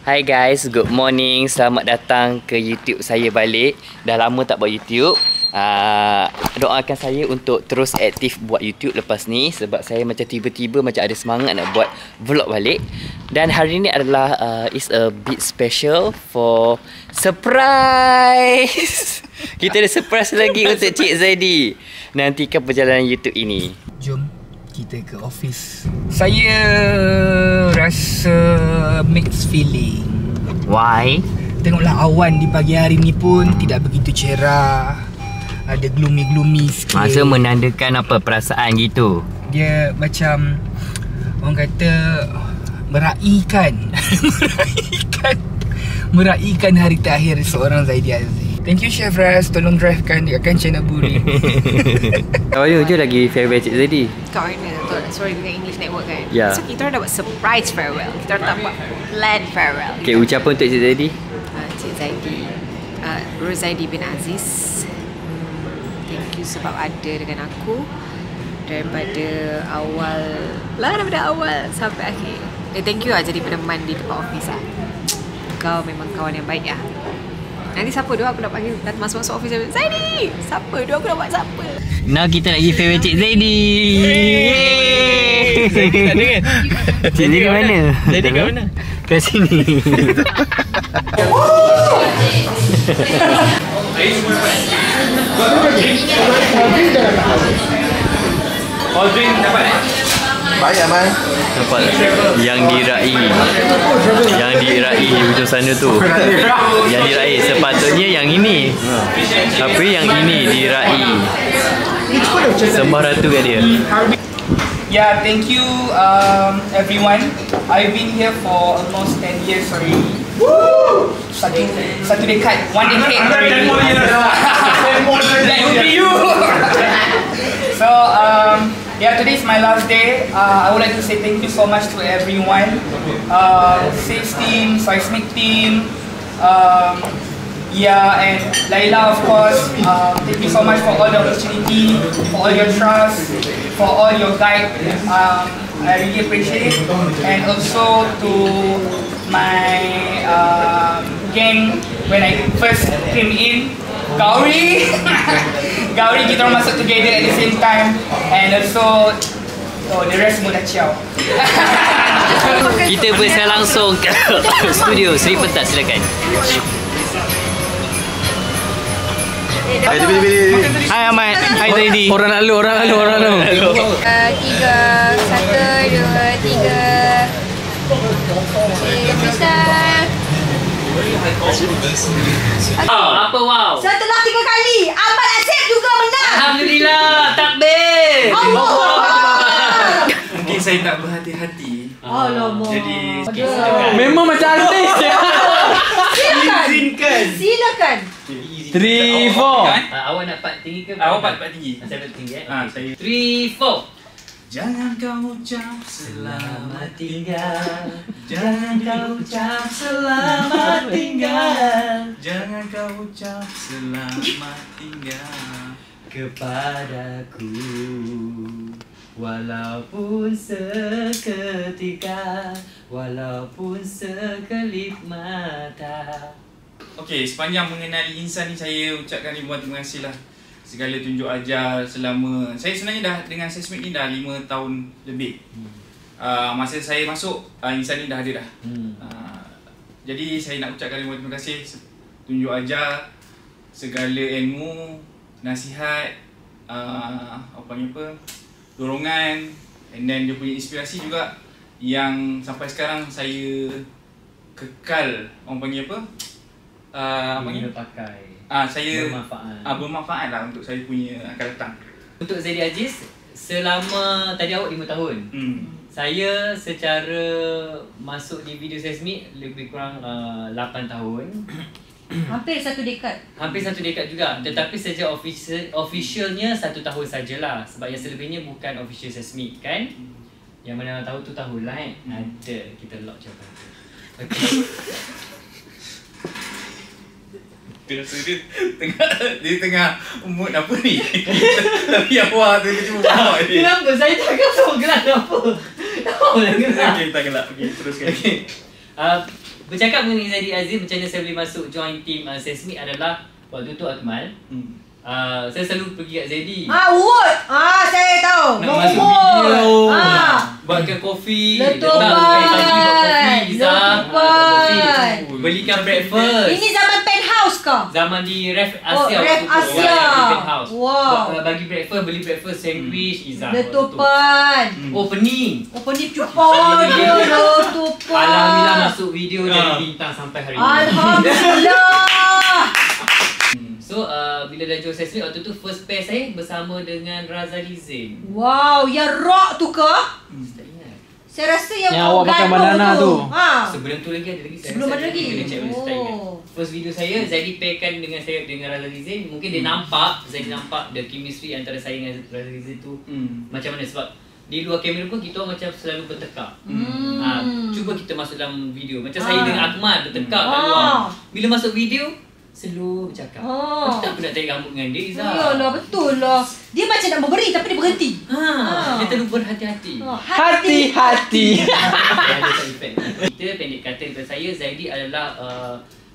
Hi guys, good morning. Selamat datang ke YouTube saya balik. Dah lama tak buat YouTube. Doakan saya untuk terus aktif buat YouTube lepas ni, sebab saya macam tiba-tiba macam ada semangat nak buat vlog balik. Dan hari ni adalah is a bit special for surprise. Kita ada surprise lagi untuk Cik Zaidi. Nantikan perjalanan YouTube ini. Jom kita ke office. Saya rasa mixed feeling. Why? Tengoklah awan di pagi hari ni pun tidak begitu cerah. Ada gloomy sikit. Masa menandakan apa perasaan gitu? Dia macam orang kata meraihkan meraihkan hari terakhir seorang Zaidi Aziz. Thank you Chef Raz, tolong drivekan dekat Kancana Buri. Oh ya, je lagi farewell Cik Zaidi. Kau ni sorry dengan English Network kan. Ya. So kita orang dah buat surprise farewell. Kita orang tak buat plan farewell. Okay, ucapan untuk Cik Zaidi. Cik Zaidi, Rozaidi bin Aziz, thank you sebab ada dengan aku daripada awal sampai akhir. Thank you lah jadi peneman di tempat office lah. Kau memang kawan yang baik lah. Nanti siapa doa aku nak panggil datang masuk office Zaidi. Siapa doa aku nak buat siapa? Now kita nak pergi farewell Cik Zaidi. Zaidi tak ada kan? Cik Zaidi mana? Zaidi kat mana? Kat sini. All drink dapat baik Aman. Nampak yang diraih. Yang diraih di ujung sana tu. Yang diraih sepatutnya yang ini. Tapi yang ini diraih. Sembah ratu kat dia. Yeah, thank you everyone. I've been here for almost 10 years already. Woo! Satu dekad, 1 decade already. That would be you. So yeah, today is my last day. I would like to say thank you so much to everyone. Sales team, Seismic team, yeah, and Laila of course. Thank you so much for all the opportunity, for all your trust, for all your guide. I really appreciate it. And also to my gang when I first came in, Gauri. Gauri, kita orang masuk together at the same time. And also the rest semua dah ciao. Kita bersama langsung ke studio Seri Pentas, silakan. Hai Ahmad, hai Zaidi. Orang lalu. 3, 1, 2, 3. Apa wow? Setelah 3 kali, Ahmad Asif juga menang. Alhamdulillah, takbir. Mungkin saya tak berhati-hati. Alamak. Jadi Memang macam artis je. Silakan. 3, 4. Awak nak part tinggi ke? awak part tinggi. Saya part tinggi Saya 3, 4. Jangan kau ucap selamat tinggal. Jangan kau ucap selamat tinggal. Jangan kau ucap selamat tinggal Kepadaku, walaupun seketika, walaupun sekelip mata. Okey, sepanjang mengenali insan ni saya ucapkan ribuan terima kasih lah. Segala tunjuk ajar selama saya sebenarnya dah dengan Seismic ni dah 5 tahun lebih. Masa saya masuk insan ni dah ada dah. Jadi saya nak ucapkan ribuan terima kasih, tunjuk ajar segala ilmu, nasihat, dorongan, and then dia punya inspirasi juga yang sampai sekarang saya kekal pakai. Saya bermanfaat. Bermanfaat lah untuk saya punya akan datang. Untuk Zaidi Aziz, selama tadi awak 5 tahun. Saya secara masuk di video Seismic lebih kurang 8 tahun. Hampir 1 dekad. Hampir 1 dekad juga. Tetapi sejak officialnya 1 tahun sajalah. Sebab yang selebihnya bukan official Seismic kan. Yang mana tahu tu tahulah ada kita lock je apa. Okay. Rasa dia tengah mood apa ni. Tapi awak tu cuma bawa dia. Kenapa? Saya tak tahu gelak apa. Tahu lah gelak. Okey, tak gelak. Okey, teruskan. Okay. Bercakap mengenai Zaidi Azim, macam mana saya boleh masuk join team Sesmi adalah waktu tu Akmal. Saya selalu pergi kat Zaidi. Wood. Saya tahu. Nak masuk video, buatkan kopi, Letupan. pagi buat kopi, Letupan. belikan breakfast. Ini zaman penthouse kah? Zaman di Ref Asia. Ref waktu tu. Asia. Di penthouse. Wow. Bagi breakfast, beli breakfast, sandwich, Izzah. Letupan. Oh, pening. Pening cupa dia. Letupan. Alhamdulillah masuk video dari bintang sampai hari ini. Alhamdulillah. So, bila dah join Sesmi, waktu tu first pair saya bersama dengan Razali Zain. Wow, yang rock tu kah? Tak ingat. Saya rasa yang awak pakai banana tu. Sebelum tu lagi ada lagi. Sebelum ada lagi? Kena check balik, tak ingat. Oh. First video saya, Zaidi pairkan dengan saya dengan Razali Zain. Mungkin dia nampak, Zaidi nampak the chemistry antara saya dengan Razali Zain tu macam mana. Sebab di luar kamera pun kita orang macam selalu bertekak. Cuba kita masuk dalam video. Macam saya dengan Akmal bertekak kat luar. Bila masuk video, slow bercakap. Aku tak pernah tarik rambut dengan dia, Izzah. Yalah, betul lah. Dia macam nak memberi tapi dia berhenti. Dia terlalu berhati-hati. Hati-hati. Ada side effect. Kita pendek kata daripada saya, Zaidi adalah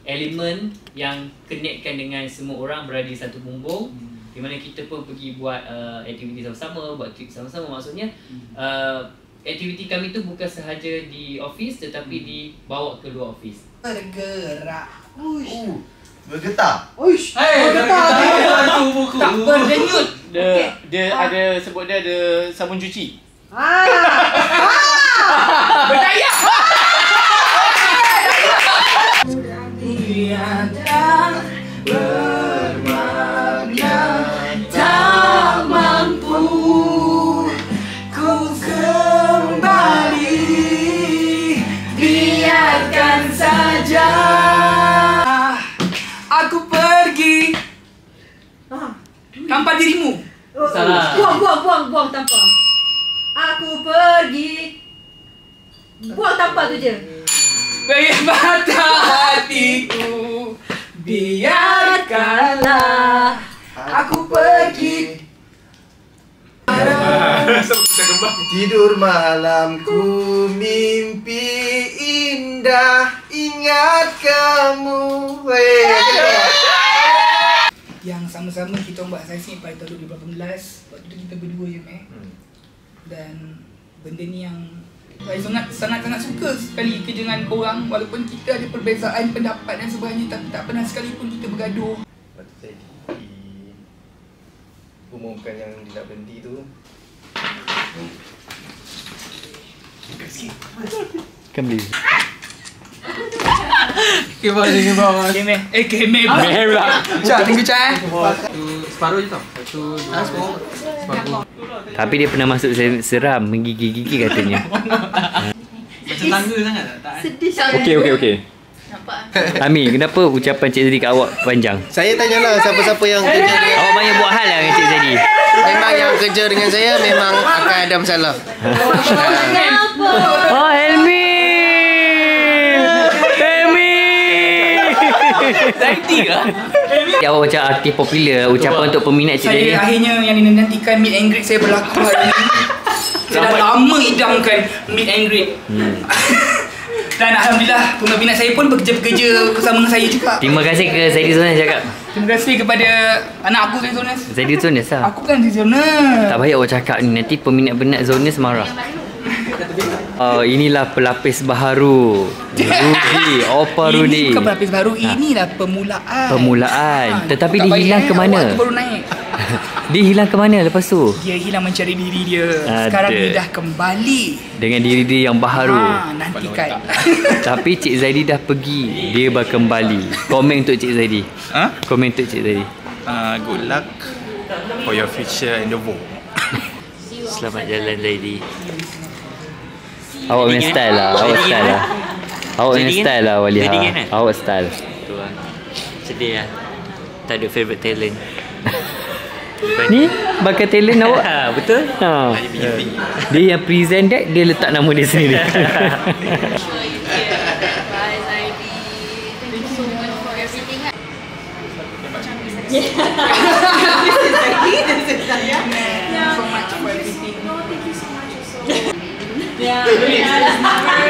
elemen yang connectkan dengan semua orang berada di satu bumbung. Di mana kita pun pergi buat aktiviti sama-sama, buat trip sama-sama. Maksudnya aktiviti kami tu bukan sahaja di office tetapi dibawa ke luar office. Bergerak. Bergetar. Uish. Satu buku. Tak berdenyut. Dia ada sebut dia ada sabun cuci. Berdaya. Tak mampu ku kembali, biarkan saja aku pergi tanpa dirimu. Salah. Buang tanpa. Aku pergi. Buang tanpa tu je. Mata hatiku, biarkanlah aku pergi. Tidur malamku mimpi indah, ingat kamu. Yang sama-sama kita buat Sesmi pada tahun 2018. Waktu tu kita berdua je dan benda ni yang saya sangat-sangat suka sekali kerja dengan korang. Walaupun kita ada perbezaan pendapat dan sebagainya, tapi tak pernah sekali pun kita bergaduh. Waktu saya diumumkan yang dia nak berhenti tu, Kembali. Kemen pula. Cak, tunggu Cak. Separuh je tau. Satu, dua, separuh. Tapi dia pernah masuk seram, menggigil-gigil katanya. Macam tangga sangat tak? Okey. Ami, kenapa ucapan Cik Zaidi kat awak panjang? saya tanyalah siapa-siapa yang kerja dengan, Awak banyak buat hal lah dengan Cik Zaidi. memang yang kerja dengan saya memang akan ada masalah. Oh, Helmi! Zaidi ke? Awak macam artis popular, ucapan untuk peminat Cik Zaidi. Saya akhirnya yang dinantikan meet and greet saya berlaku hari ini. Saya dah lama idamkan meet and greet. Dan Alhamdulillah peminat saya pun bekerja bersama dengan saya juga. Terima kasih ke Zaidi Zonas cakap. Terima kasih kepada anak aku Zaidi Zonas. Zaidi Zonas lah. Aku kan Zaidi Zonas. Tak payah awak cakap ni, nanti peminat-peminat Zonas marah. Inilah pelapis baharu Rudy, Opa Rudy. Ini bukan pelapis baru, inilah permulaan. Tetapi Tak dia payah, hilang ke mana? awak tu baru naik. Dia hilang ke mana lepas tu? Dia hilang mencari diri dia. Sekarang dia dah kembali Dengan diri dia yang baharu. Nantikan. Tapi Cik Zaidi dah pergi, dia kembali. Komen untuk Cik Zaidi. Komen untuk Cik Zaidi. Good luck for your future endeavour. Selamat jalan Zaidi. Awak punya style lah. Awak punya style lah Waliha. Awak style. Sedih lah. Tak ada favourite talent. Ni bakal talent awak. Betul? Dia yang present that, dia letak nama dia sendiri. Bye Zaidi. Thank you so much for everything.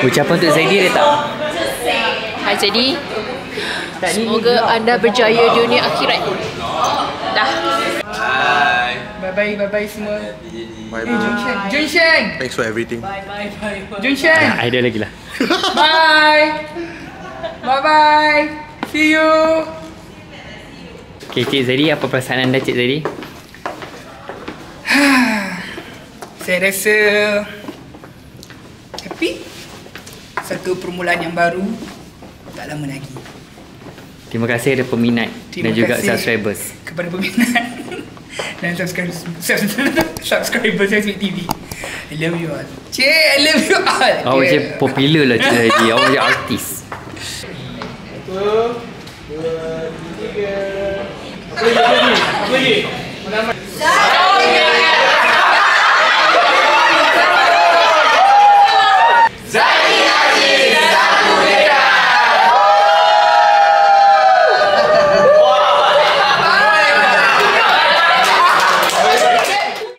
Ucapan untuk Zaidi dia tak? Jadi semoga anda berjaya dunia akhirat. Dah. Bye-bye semua. Bye-bye. Junshen. Thanks for everything. Junshen. Ada lagi lah. Bye. Bye-bye. See you. Okay, Cik Zari, apa perasaan anda, Cik Zari? Saya rasa happy. Satu permulaan yang baru. Tak lama lagi. Terima kasih kepada peminat dan juga subscribers. Kepada peminat dan subscribers Sesmik TV. I love you all. Cik, I love you all. Awak macam popular lah, Cik Zari. Awak macam artis. 1, 2, 3. Apa lagi?